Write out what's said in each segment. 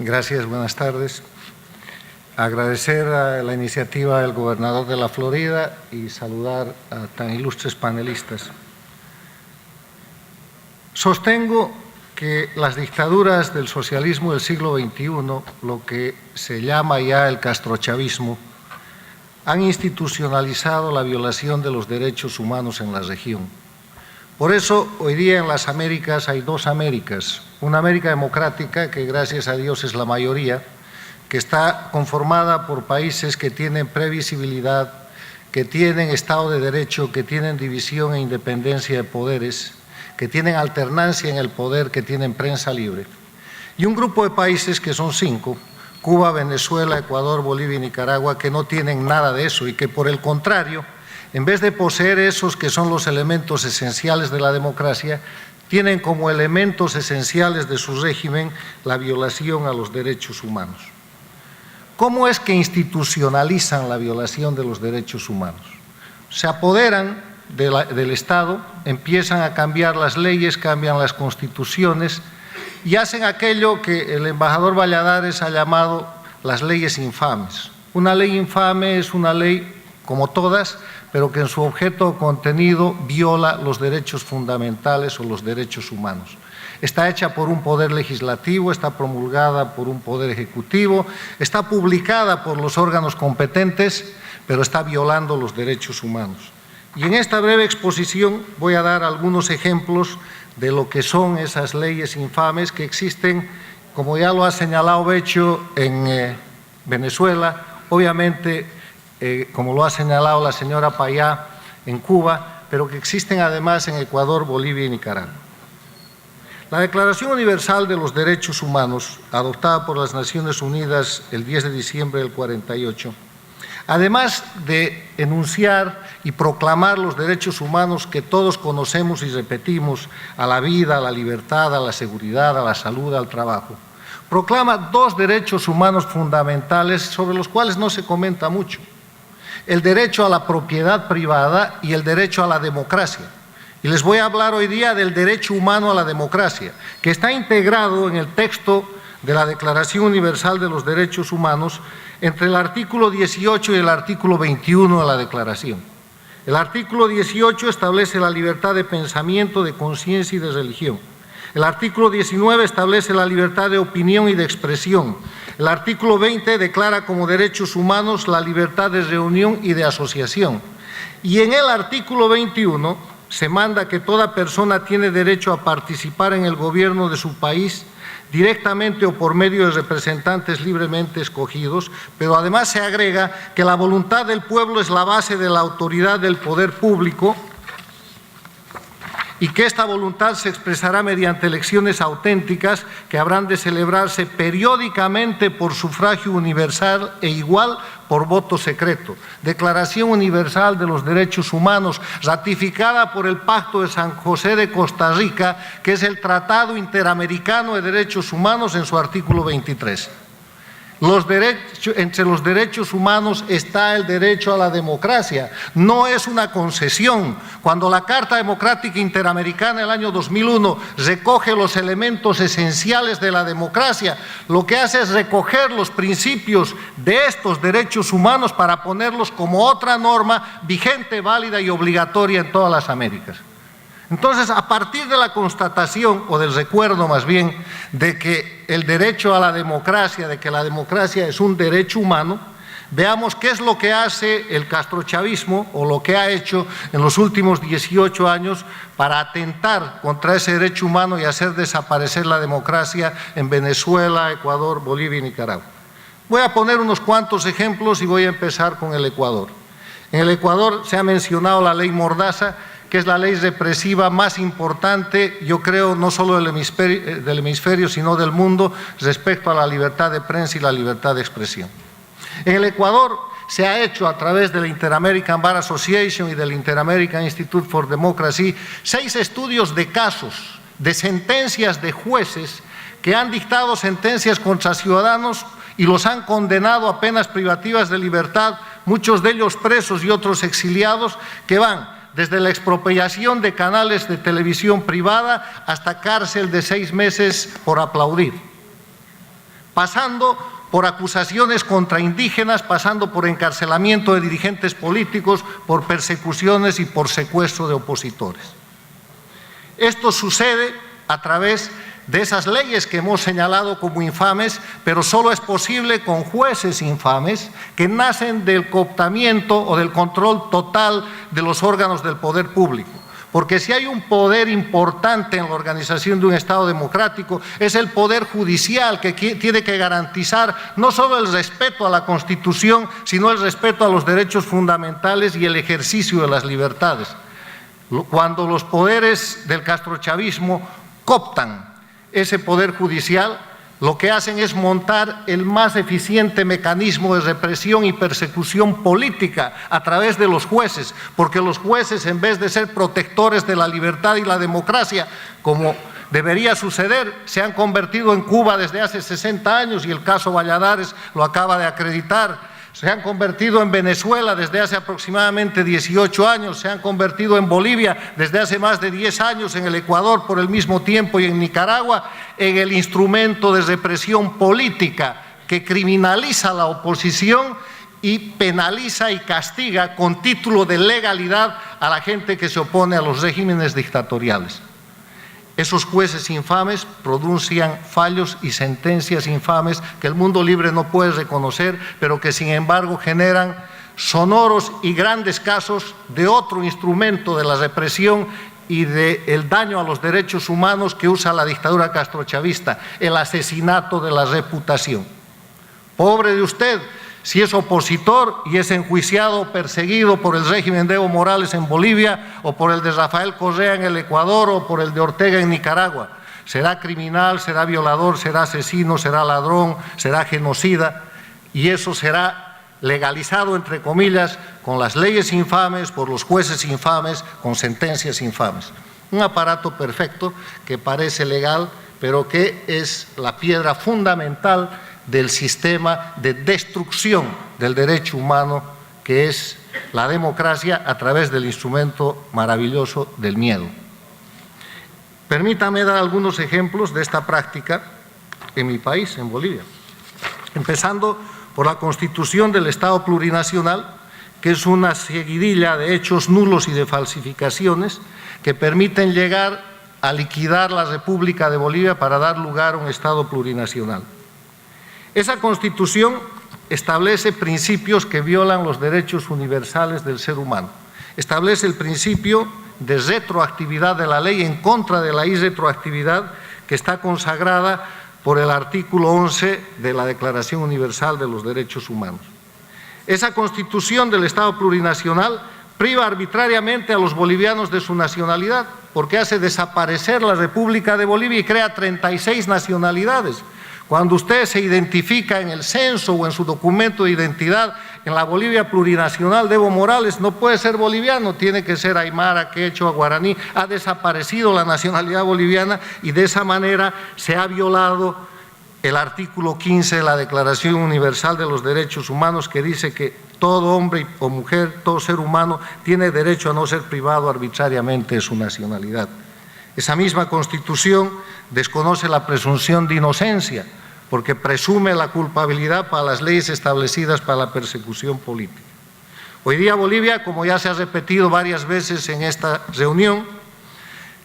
Gracias, buenas tardes. Agradecer a la iniciativa del gobernador de la Florida y saludar a tan ilustres panelistas. Sostengo que las dictaduras del socialismo del siglo XXI, lo que se llama ya el castrochavismo, han institucionalizado la violación de los derechos humanos en la región. Por eso, hoy día en las Américas hay dos Américas. Una América democrática, que gracias a Dios es la mayoría, que está conformada por países que tienen previsibilidad, que tienen Estado de Derecho, que tienen división e independencia de poderes, que tienen alternancia en el poder, que tienen prensa libre. Y un grupo de países que son 5, Cuba, Venezuela, Ecuador, Bolivia y Nicaragua, que no tienen nada de eso y que, por el contrario, en vez de poseer esos que son los elementos esenciales de la democracia, tienen como elementos esenciales de su régimen la violación a los derechos humanos. ¿Cómo es que institucionalizan la violación de los derechos humanos? Se apoderan del Estado, empiezan a cambiar las leyes, cambian las constituciones y hacen aquello que el embajador Valladares ha llamado las leyes infames. Una ley infame es una ley como todas, pero que en su objeto o contenido viola los derechos fundamentales o los derechos humanos. Está hecha por un poder legislativo, está promulgada por un poder ejecutivo, está publicada por los órganos competentes, pero está violando los derechos humanos. Y en esta breve exposición voy a dar algunos ejemplos de lo que son esas leyes infames que existen, como ya lo ha señalado Becho, en Venezuela, obviamente, como lo ha señalado la señora Payá, en Cuba, pero que existen además en Ecuador, Bolivia y Nicaragua. La Declaración Universal de los Derechos Humanos, adoptada por las Naciones Unidas el 10 de diciembre del 48, además de enunciar y proclamar los derechos humanos que todos conocemos y repetimos, a la vida, a la libertad, a la seguridad, a la salud, al trabajo, proclama dos derechos humanos fundamentales sobre los cuales no se comenta mucho: el derecho a la propiedad privada y el derecho a la democracia. Y les voy a hablar hoy día del derecho humano a la democracia, que está integrado en el texto de la Declaración Universal de los Derechos Humanos entre el artículo 18 y el artículo 21 de la Declaración. El artículo 18 establece la libertad de pensamiento, de conciencia y de religión. El artículo 19 establece la libertad de opinión y de expresión. El artículo 20 declara como derechos humanos la libertad de reunión y de asociación. Y en el artículo 21 se manda que toda persona tiene derecho a participar en el gobierno de su país directamente o por medio de representantes libremente escogidos, pero además se agrega que la voluntad del pueblo es la base de la autoridad del poder público y que esta voluntad se expresará mediante elecciones auténticas que habrán de celebrarse periódicamente por sufragio universal e igual por voto secreto. Declaración Universal de los Derechos Humanos, ratificada por el Pacto de San José de Costa Rica, que es el Tratado Interamericano de Derechos Humanos en su artículo 23. Entre los derechos humanos está el derecho a la democracia. No es una concesión. Cuando la Carta Democrática Interamericana del año 2001 recoge los elementos esenciales de la democracia, lo que hace es recoger los principios de estos derechos humanos para ponerlos como otra norma vigente, válida y obligatoria en todas las Américas. Entonces, a partir de la constatación, o del recuerdo más bien, de que el derecho a la democracia, de que la democracia es un derecho humano, veamos qué es lo que hace el castrochavismo, o lo que ha hecho en los últimos 18 años para atentar contra ese derecho humano y hacer desaparecer la democracia en Venezuela, Ecuador, Bolivia y Nicaragua. Voy a poner unos cuantos ejemplos y voy a empezar con el Ecuador. En el Ecuador se ha mencionado la ley Mordaza, que es la ley represiva más importante, yo creo, no solo del hemisferio, sino del mundo, respecto a la libertad de prensa y la libertad de expresión. En el Ecuador se ha hecho, a través de la Inter-American Bar Association y del Inter-American Institute for Democracy, 6 estudios de casos, de sentencias de jueces que han dictado sentencias contra ciudadanos y los han condenado a penas privativas de libertad, muchos de ellos presos y otros exiliados, que van desde la expropiación de canales de televisión privada hasta cárcel de 6 meses por aplaudir. pasando por acusaciones contra indígenas, pasando por encarcelamiento de dirigentes políticos, por persecuciones y por secuestro de opositores. Esto sucede a través de esas leyes que hemos señalado como infames, pero solo es posible con jueces infames que nacen del cooptamiento o del control total de los órganos del poder público. Porque si hay un poder importante en la organización de un Estado democrático, es el poder judicial, que tiene que garantizar no solo el respeto a la Constitución, sino el respeto a los derechos fundamentales y el ejercicio de las libertades. Cuando los poderes del castrochavismo cooptan ese poder judicial, lo que hacen es montar el más eficiente mecanismo de represión y persecución política a través de los jueces, porque los jueces, en vez de ser protectores de la libertad y la democracia, como debería suceder, se han convertido en Cuba desde hace 60 años, y el caso Valladares lo acaba de acreditar. Se han convertido en Venezuela desde hace aproximadamente 18 años, se han convertido en Bolivia desde hace más de 10 años, en el Ecuador por el mismo tiempo y en Nicaragua, en el instrumento de represión política que criminaliza a la oposición y penaliza y castiga con título de legalidad a la gente que se opone a los regímenes dictatoriales. Esos jueces infames pronuncian fallos y sentencias infames que el mundo libre no puede reconocer, pero que sin embargo generan sonoros y grandes casos de otro instrumento de la represión y del daño a los derechos humanos que usa la dictadura castrochavista, el asesinato de la reputación. Pobre de usted si es opositor y es enjuiciado o perseguido por el régimen de Evo Morales en Bolivia, o por el de Rafael Correa en el Ecuador, o por el de Ortega en Nicaragua. Será criminal, será violador, será asesino, será ladrón, será genocida, y eso será legalizado, entre comillas, con las leyes infames, por los jueces infames, con sentencias infames. Un aparato perfecto que parece legal, pero que es la piedra fundamental del sistema de destrucción del derecho humano que es la democracia a través del instrumento maravilloso del miedo. Permítame dar algunos ejemplos de esta práctica en mi país, en Bolivia. Empezando por la constitución del Estado plurinacional, que es una seguidilla de hechos nulos y de falsificaciones que permiten llegar a liquidar la República de Bolivia para dar lugar a un Estado plurinacional. Esa Constitución establece principios que violan los derechos universales del ser humano. Establece el principio de retroactividad de la ley en contra de la irretroactividad, que está consagrada por el artículo 11 de la Declaración Universal de los Derechos Humanos. Esa Constitución del Estado plurinacional priva arbitrariamente a los bolivianos de su nacionalidad, porque hace desaparecer la República de Bolivia y crea 36 nacionalidades. Cuando usted se identifica en el censo o en su documento de identidad en la Bolivia plurinacional de Evo Morales, no puede ser boliviano, tiene que ser aymara, quechua, guaraní. Ha desaparecido la nacionalidad boliviana y de esa manera se ha violado el artículo 15 de la Declaración Universal de los Derechos Humanos, que dice que todo hombre o mujer, todo ser humano tiene derecho a no ser privado arbitrariamente de su nacionalidad. Esa misma Constitución desconoce la presunción de inocencia, porque presume la culpabilidad para las leyes establecidas para la persecución política. Hoy día Bolivia, como ya se ha repetido varias veces en esta reunión,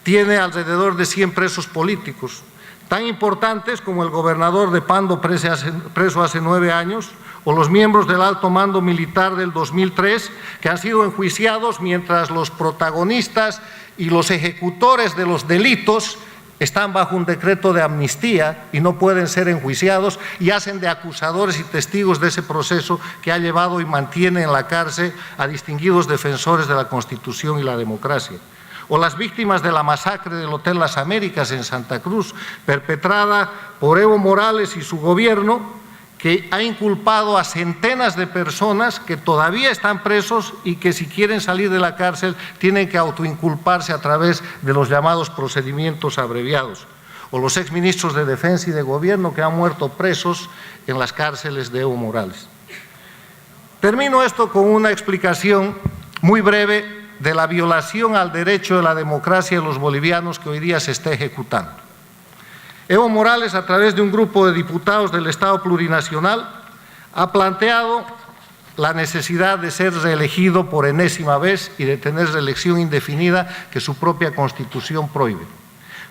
tiene alrededor de 100 presos políticos, tan importantes como el gobernador de Pando, preso hace 9 años, o los miembros del alto mando militar del 2003, que han sido enjuiciados mientras los protagonistas y los ejecutores de los delitos están bajo un decreto de amnistía y no pueden ser enjuiciados, y hacen de acusadores y testigos de ese proceso que ha llevado y mantiene en la cárcel a distinguidos defensores de la Constitución y la democracia. O las víctimas de la masacre del Hotel Las Américas en Santa Cruz, perpetrada por Evo Morales y su gobierno, que ha inculpado a centenas de personas que todavía están presos y que, si quieren salir de la cárcel, tienen que autoinculparse a través de los llamados procedimientos abreviados. O los exministros de Defensa y de Gobierno que han muerto presos en las cárceles de Evo Morales. Termino esto con una explicación muy breve de la violación al derecho de la democracia de los bolivianos que hoy día se está ejecutando. Evo Morales, a través de un grupo de diputados del Estado Plurinacional, ha planteado la necesidad de ser reelegido por enésima vez y de tener reelección indefinida que su propia Constitución prohíbe.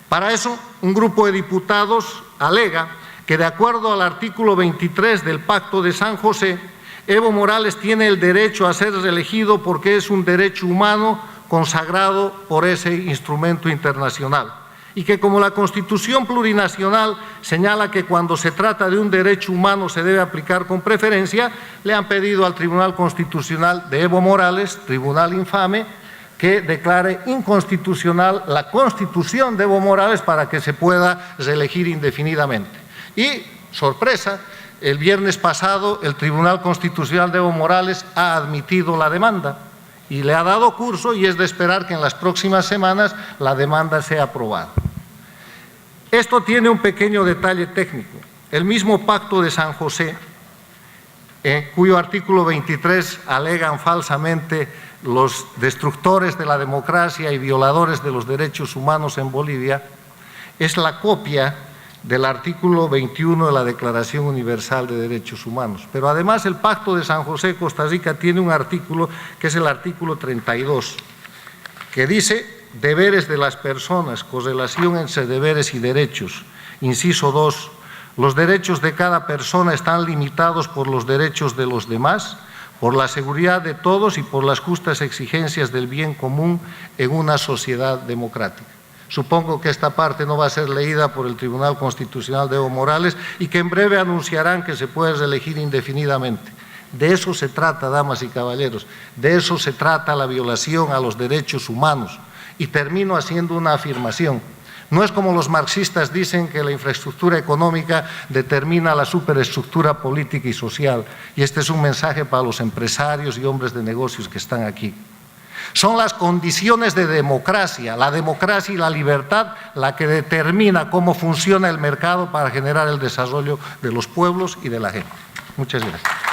Para eso, un grupo de diputados alega que, de acuerdo al artículo 23 del Pacto de San José, Evo Morales tiene el derecho a ser reelegido porque es un derecho humano consagrado por ese instrumento internacional, y que, como la Constitución plurinacional señala que cuando se trata de un derecho humano se debe aplicar con preferencia, le han pedido al Tribunal Constitucional de Evo Morales, tribunal infame, que declare inconstitucional la Constitución de Evo Morales para que se pueda reelegir indefinidamente. Y, sorpresa, el viernes pasado el Tribunal Constitucional de Evo Morales ha admitido la demanda y le ha dado curso, y es de esperar que en las próximas semanas la demanda sea aprobada. Esto tiene un pequeño detalle técnico. El mismo Pacto de San José, cuyo artículo 23 alegan falsamente los destructores de la democracia y violadores de los derechos humanos en Bolivia, es la copia del artículo 21 de la Declaración Universal de Derechos Humanos. Pero además el Pacto de San José de Costa Rica tiene un artículo que es el artículo 32, que dice: deberes de las personas, correlación entre deberes y derechos. Inciso 2, los derechos de cada persona están limitados por los derechos de los demás, por la seguridad de todos y por las justas exigencias del bien común en una sociedad democrática. Supongo que esta parte no va a ser leída por el Tribunal Constitucional de Evo Morales y que en breve anunciarán que se puede reelegir indefinidamente. De eso se trata, damas y caballeros, de eso se trata la violación a los derechos humanos. Y termino haciendo una afirmación. No es como los marxistas dicen que la infraestructura económica determina la superestructura política y social. Y este es un mensaje para los empresarios y hombres de negocios que están aquí. Son las condiciones de democracia, la democracia y la libertad, la que determina cómo funciona el mercado para generar el desarrollo de los pueblos y de la gente. Muchas gracias.